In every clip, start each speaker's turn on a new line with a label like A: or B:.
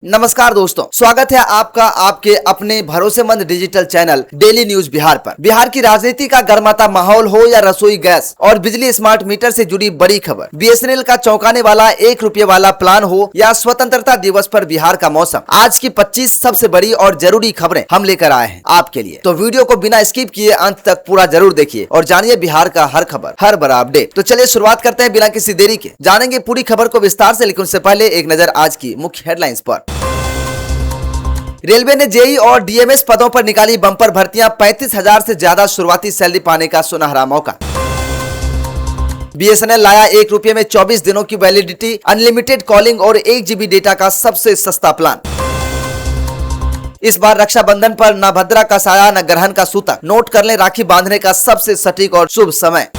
A: नमस्कार दोस्तों, स्वागत है आपका आपके अपने भरोसेमंद digital channel daily news Bihar पर। बिहार की राजनीति का गर्माता माहौल हो या रसोई गैस और बिजली स्मार्ट मीटर से जुड़ी बड़ी खबर, बीएसएनएल का चौंकाने वाला 1 रुपये वाला प्लान हो या स्वतंत्रता दिवस पर बिहार का मौसम, आज की 25 सबसे बड़ी और जरूरी खबरें हम लेकर आए हैं आपके लिए। तो वीडियो को बिना स्किप किए अंत तक पूरा जरूर देखिए और जानिए बिहार का हर खबर, हर बड़ा अपडेट। तो चलिए शुरुआत करते हैं बिना किसी देरी के, जानेंगे पूरी खबर को विस्तार से। लेकिन उससे पहले एक नजर आज की मुख्य हेडलाइंस पर। रेलवे ने जेई और डीएमएस पदों पर निकाली बम्पर भर्तियां, 35,000 से ज्यादा शुरुआती सैलरी पाने का सुनहरा मौका। बीएसएनएल लाया 1 रुपये में 24 दिनों की वैलिडिटी, अनलिमिटेड कॉलिंग और 1 GB डेटा का सबसे सस्ता प्लान। इस बार रक्षाबंधन पर न भद्रा का साया न ग्रहण का सूतक, नोट कर लें राखी बांधने का सबसे सटीक और शुभ समय।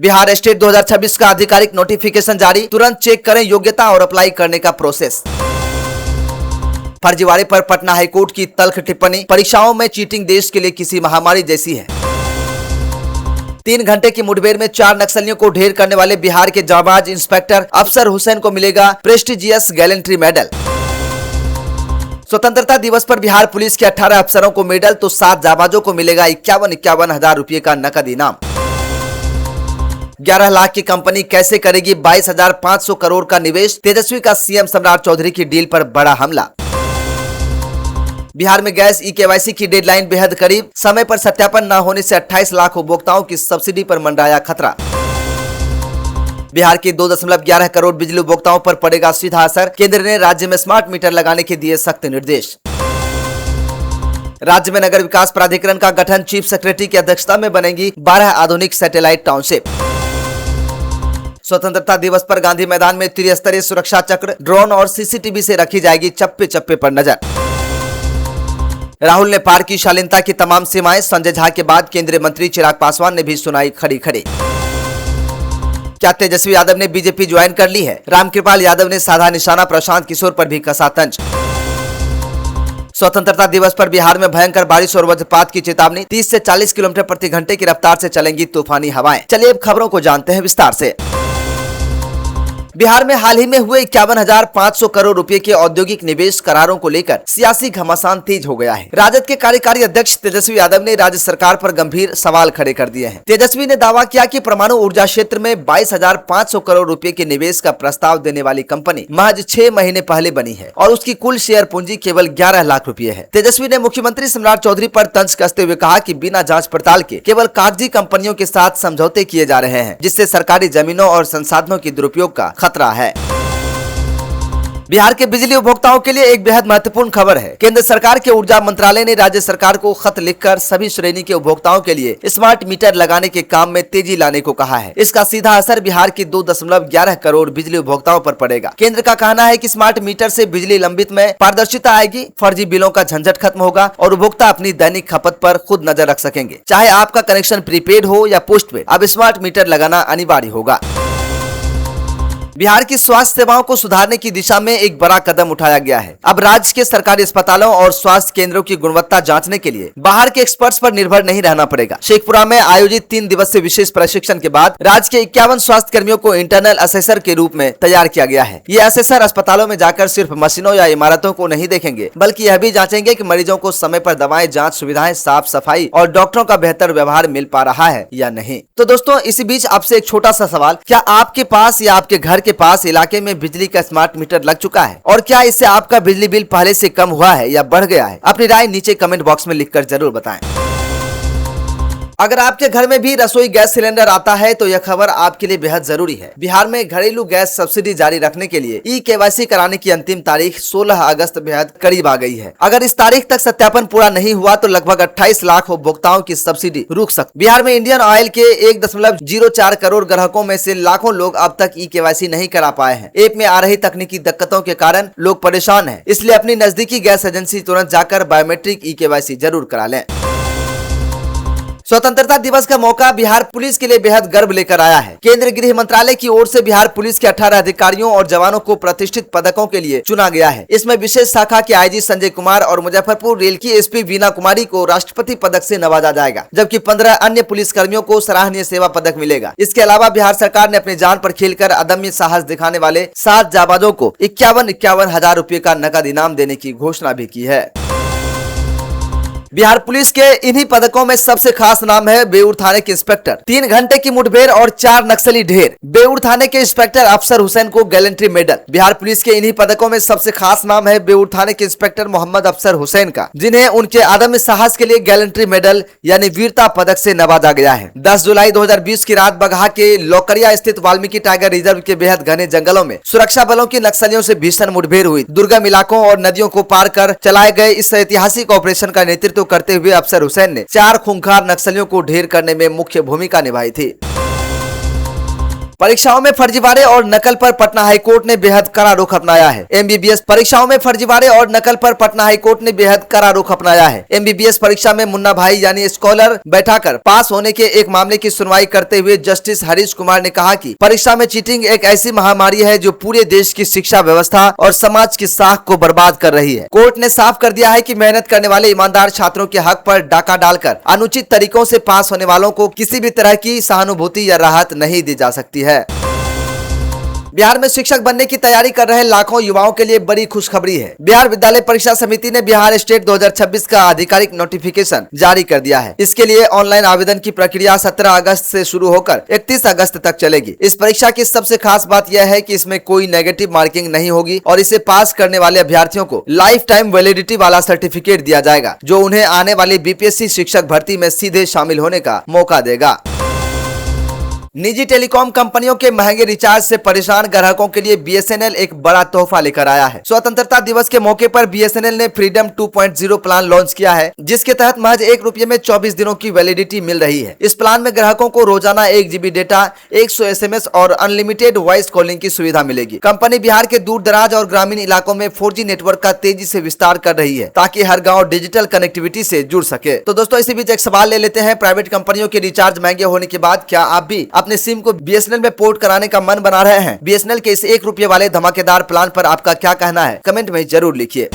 A: बिहार स्टेट 2026 का आधिकारिक नोटिफिकेशन जारी, तुरंत चेक करें योग्यता और अप्लाई करने का प्रोसेस। फर्जीवाड़े पर पटना हाईकोर्ट की तल्ख टिप्पणी, परीक्षाओं में चीटिंग देश के लिए किसी महामारी जैसी है। 3 घंटे की मुठभेड़ में 4 नक्सलियों को ढेर करने वाले बिहार के जाबाज इंस्पेक्टर अफसर हुसैन को मिलेगा प्रेस्टिजियस गैलेंट्री मेडल। स्वतंत्रता दिवस पर बिहार पुलिस के 18 अफसरों को मेडल तो 7 जाबाजों को मिलेगा 51 हजार रुपये का नकद इनाम। 11 लाख की कंपनी कैसे करेगी 22,500 करोड़ का निवेश, तेजस्वी का सीएम सम्राट चौधरी की डील पर बड़ा हमला। बिहार में गैस ई-केवाईसी की डेडलाइन बेहद करीब, समय पर सत्यापन न होने से 28 लाख उपभोक्ताओं की सब्सिडी पर मंडराया खतरा। बिहार के 2.11 करोड़ बिजली उपभोक्ताओं पर पड़ेगा सीधा असर, केंद्र ने राज्य में स्मार्ट मीटर लगाने के दिए सख्त निर्देश। राज्य में नगर विकास प्राधिकरण का गठन, चीफ सेक्रेटरी की अध्यक्षता में बनेगी 12 आधुनिक सैटेलाइट टाउनशिप। स्वतंत्रता दिवस पर गांधी मैदान में त्रिस्तरीय सुरक्षा चक्र, ड्रोन और सीसीटीवी से रखी जाएगी चप्पे चप्पे पर नजर। राहुल ने पार की शालीनता की तमाम सीमाएं, संजय झा के बाद केंद्रीय मंत्री चिराग पासवान ने भी सुनाई खड़ी खड़ी। क्या तेजस्वी यादव ने बीजेपी ज्वाइन कर ली है? रामकृपाल यादव ने साधा निशाना, प्रशांत किशोर पर भी कसा तंज। स्वतंत्रता दिवस पर बिहार में भयंकर बारिश और वज्रपात की चेतावनी, 30 से 40 किलोमीटर प्रति घंटे की रफ्तार से चलेंगी तूफानी हवाएं। चलिए अब खबरों को जानते हैं विस्तार से। बिहार में हाल ही में हुए 51,500 करोड़ रुपए के औद्योगिक निवेश करारों को लेकर सियासी घमासान तेज हो गया है। राजद के कार्यकारी अध्यक्ष तेजस्वी यादव ने राज्य सरकार पर गंभीर सवाल खड़े कर दिए हैं। तेजस्वी ने दावा किया कि परमाणु ऊर्जा क्षेत्र में 22,500 करोड़ रुपए के निवेश का प्रस्ताव देने वाली कंपनी महज 6 महीने पहले बनी है और उसकी कुल शेयर पूंजी केवल 11 लाख रुपए है। तेजस्वी ने मुख्यमंत्री सम्राट चौधरी पर तंज कसते हुए कहा कि बिना जाँच पड़ताल के केवल कागजी कंपनियों के साथ समझौते किए जा रहे हैं, जिससे सरकारी जमीनों और संसाधनों की दुरुपयोग का खतरा है। बिहार के बिजली उपभोक्ताओं के लिए एक बेहद महत्वपूर्ण खबर है। केंद्र सरकार के ऊर्जा मंत्रालय ने राज्य सरकार को खत लिखकर सभी श्रेणी के उपभोक्ताओं के लिए स्मार्ट मीटर लगाने के काम में तेजी लाने को कहा है। इसका सीधा असर बिहार की 2.11 करोड़ बिजली उपभोक्ताओं पर पड़ेगा। केंद्र का कहना है कि स्मार्ट मीटर से बिजली लंबित में पारदर्शिता आएगी, फर्जी बिलों का झंझट खत्म होगा और उपभोक्ता अपनी दैनिक खपत पर खुद नजर रख सकेंगे। चाहे आपका कनेक्शन प्रीपेड हो या पोस्टपेड, अब स्मार्ट मीटर लगाना अनिवार्य होगा। बिहार की स्वास्थ्य सेवाओं को सुधारने की दिशा में एक बड़ा कदम उठाया गया है। अब राज्य के सरकारी अस्पतालों और स्वास्थ्य केंद्रों की गुणवत्ता जांचने के लिए बाहर के एक्सपर्ट्स पर निर्भर नहीं रहना पड़ेगा। शेखपुरा में आयोजित 3 दिवसीय विशेष प्रशिक्षण के बाद राज्य के 51 स्वास्थ्य कर्मियों को इंटरनल असेसर के रूप में तैयार किया गया है। ये असेसर अस्पतालों में जाकर सिर्फ मशीनों या इमारतों को नहीं देखेंगे, बल्कि यह भी जांचेंगे कि मरीजों को समय पर दवाएं, जाँच सुविधाएं, साफ सफाई और डॉक्टरों का बेहतर व्यवहार मिल पा रहा है या नहीं। तो दोस्तों, इसी बीच आपसे एक छोटा सा सवाल, क्या आपके पास या आपके घर के पास इलाके में बिजली का स्मार्ट मीटर लग चुका है? और क्या इससे आपका बिजली बिल पहले से कम हुआ है या बढ़ गया है? अपनी राय नीचे कमेंट बॉक्स में लिखकर जरूर बताएं। अगर आपके घर में भी रसोई गैस सिलेंडर आता है तो यह खबर आपके लिए बेहद जरूरी है। बिहार में घरेलू गैस सब्सिडी जारी रखने के लिए ई-केवाईसी कराने की अंतिम तारीख 16 अगस्त बेहद करीब आ गई है। अगर इस तारीख तक सत्यापन पूरा नहीं हुआ तो लगभग 28 लाख उपभोक्ताओं की सब्सिडी रुक सकती। बिहार में इंडियन ऑयल के 1.04 करोड़ ग्राहकों में से लाखों लोग अब तक ई-केवाईसी नहीं करा पाए हैं। ऐप में आ रही तकनीकी दिक्कतों के कारण लोग परेशान है, इसलिए अपनी नजदीकी गैस एजेंसी तुरंत जाकर बायोमेट्रिक ई-केवाईसी जरूर करा लें। स्वतंत्रता दिवस का मौका बिहार पुलिस के लिए बेहद गर्व लेकर आया है। केंद्रीय गृह मंत्रालय की ओर से बिहार पुलिस के 18 अधिकारियों और जवानों को प्रतिष्ठित पदकों के लिए चुना गया है। इसमें विशेष शाखा के आईजी संजय कुमार और मुजफ्फरपुर रेल की एसपी वीना कुमारी को राष्ट्रपति पदक से नवाजा जाएगा, जबकि 15 अन्य पुलिस कर्मियों को सराहनीय सेवा पदक मिलेगा। इसके अलावा बिहार सरकार ने अपनी जान पर खेलकर अदम्य साहस दिखाने वाले 7 जाबाजों को 51 हजार रुपए का नकद इनाम देने की घोषणा भी की है। बिहार पुलिस के इन्हीं पदकों में सबसे खास नाम है बेऊर थाने के इंस्पेक्टर। 3 घंटे की मुठभेड़ और 4 नक्सली ढेर। बेऊर थाने के इंस्पेक्टर अफसर हुसैन को गैलेंट्री मेडल। बिहार पुलिस के इन्हीं पदकों में सबसे खास नाम है बेऊर थाने के इंस्पेक्टर मोहम्मद अफसर हुसैन का, जिन्हें उनके अदम्य साहस के लिए गैलेंट्री मेडल यानी वीरता पदक से नवाजा गया है। 10 जुलाई 2020 की रात बगहा के लौकरिया स्थित वाल्मीकि टाइगर रिजर्व के बेहद घने जंगलों में सुरक्षा बलों की नक्सलियों से भीषण मुठभेड़ हुई। दुर्गम इलाकों और नदियों को पार कर चलाए गए इस ऐतिहासिक ऑपरेशन का नेतृत्व करते हुए अफसर हुसैन ने 4 खूंखार नक्सलियों को ढेर करने में मुख्य भूमिका निभाई थी। परीक्षाओं में फर्जीवाड़े और नकल पर पटना हाईकोर्ट ने बेहद कड़ा रुख अपनाया है। एमबीबीएस परीक्षाओं में फर्जीवाड़े और नकल पर पटना हाईकोर्ट ने बेहद कड़ा रुख अपनाया है। एमबीबीएस परीक्षा में मुन्ना भाई यानी स्कॉलर बैठाकर पास होने के एक मामले की सुनवाई करते हुए जस्टिस हरीश कुमार ने कहा कि परीक्षा में चीटिंग एक ऐसी महामारी है जो पूरे देश की शिक्षा व्यवस्था और समाज की साख को बर्बाद कर रही है। कोर्ट ने साफ कर दिया है कि मेहनत करने वाले ईमानदार छात्रों के हक पर डाका डालकर अनुचित तरीकों से पास होने वालों को किसी भी तरह की सहानुभूति या राहत नहीं दी जा सकती है। बिहार में शिक्षक बनने की तैयारी कर रहे लाखों युवाओं के लिए बड़ी खुशखबरी है। बिहार विद्यालय परीक्षा समिति ने बिहार स्टेट 2026 का आधिकारिक नोटिफिकेशन जारी कर दिया है। इसके लिए ऑनलाइन आवेदन की प्रक्रिया 17 अगस्त से शुरू होकर 31 अगस्त तक चलेगी। इस परीक्षा की सबसे खास बात यह है कि इसमें कोई नेगेटिव मार्किंग नहीं होगी और इसे पास करने वाले अभ्यर्थियों को लाइफ टाइम वैलिडिटी वाला सर्टिफिकेट दिया जाएगा, जो उन्हें आने वाली बीपीएससी शिक्षक भर्ती में सीधे शामिल होने का मौका देगा। निजी टेलीकॉम कंपनियों के महंगे रिचार्ज से परेशान ग्राहकों के लिए बीएसएनएल एक बड़ा तोहफा लेकर आया है। स्वतंत्रता दिवस के मौके पर बीएसएनएल ने फ्रीडम 2.0 प्लान लॉन्च किया है, जिसके तहत महज ₹1 में 24 दिनों की वैलिडिटी मिल रही है। इस प्लान में ग्राहकों को रोजाना 1 GB डेटा, 100 SMS और अनलिमिटेड वॉइस कॉलिंग की सुविधा मिलेगी। कंपनी बिहार के दूर दराज और ग्रामीण इलाकों में 4G नेटवर्क का तेजी से विस्तार कर रही है, ताकि हर गाँव डिजिटल कनेक्टिविटी से जुड़ सके। तो दोस्तों, इसी बीच एक सवाल ले लेते हैं। प्राइवेट कंपनियों के रिचार्ज महंगे होने के बाद क्या आप भी अपने सिम को बीएसएनएल में पोर्ट कराने का मन बना रहे हैं? बीएसएनएल के इस ₹1 वाले धमाकेदार प्लान पर आपका क्या कहना है? कमेंट में जरूर लिखिए।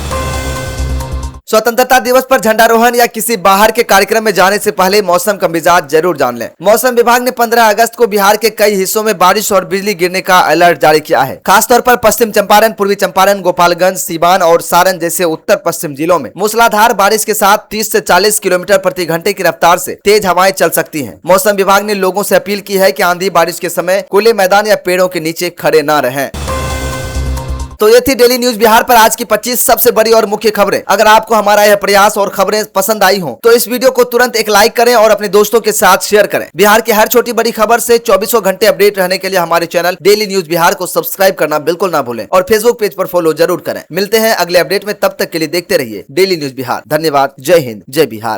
A: स्वतंत्रता दिवस पर झंडारोहण या किसी बाहर के कार्यक्रम में जाने से पहले मौसम का मिजाज जरूर जान लें। मौसम विभाग ने 15 अगस्त को बिहार के कई हिस्सों में बारिश और बिजली गिरने का अलर्ट जारी किया है। खासतौर पर पश्चिम चंपारण, पूर्वी चंपारण, गोपालगंज, सीवान और सारण जैसे उत्तर पश्चिम जिलों में मूसलाधार बारिश के साथ 30 से 40 किलोमीटर प्रति घंटे की रफ्तार से तेज हवाएं चल सकती हैं। मौसम विभाग ने लोगों से अपील की है कि आंधी बारिश के समय खुले मैदान या पेड़ों के नीचे खड़े न रहें। तो ये थी डेली न्यूज बिहार पर आज की 25 सबसे बड़ी और मुख्य खबरें। अगर आपको हमारा यह प्रयास और खबरें पसंद आई हो तो इस वीडियो को तुरंत एक लाइक करें और अपने दोस्तों के साथ शेयर करें। बिहार की हर छोटी बड़ी खबर से 24 घंटे अपडेट रहने के लिए हमारे चैनल डेली न्यूज बिहार को सब्सक्राइब करना बिल्कुल ना भूलें और फेसबुक पेज पर फॉलो जरूर करें। मिलते हैं अगले अपडेट में, तब तक के लिए देखते रहिए डेली न्यूज बिहार। धन्यवाद। जय हिंद, जय बिहार।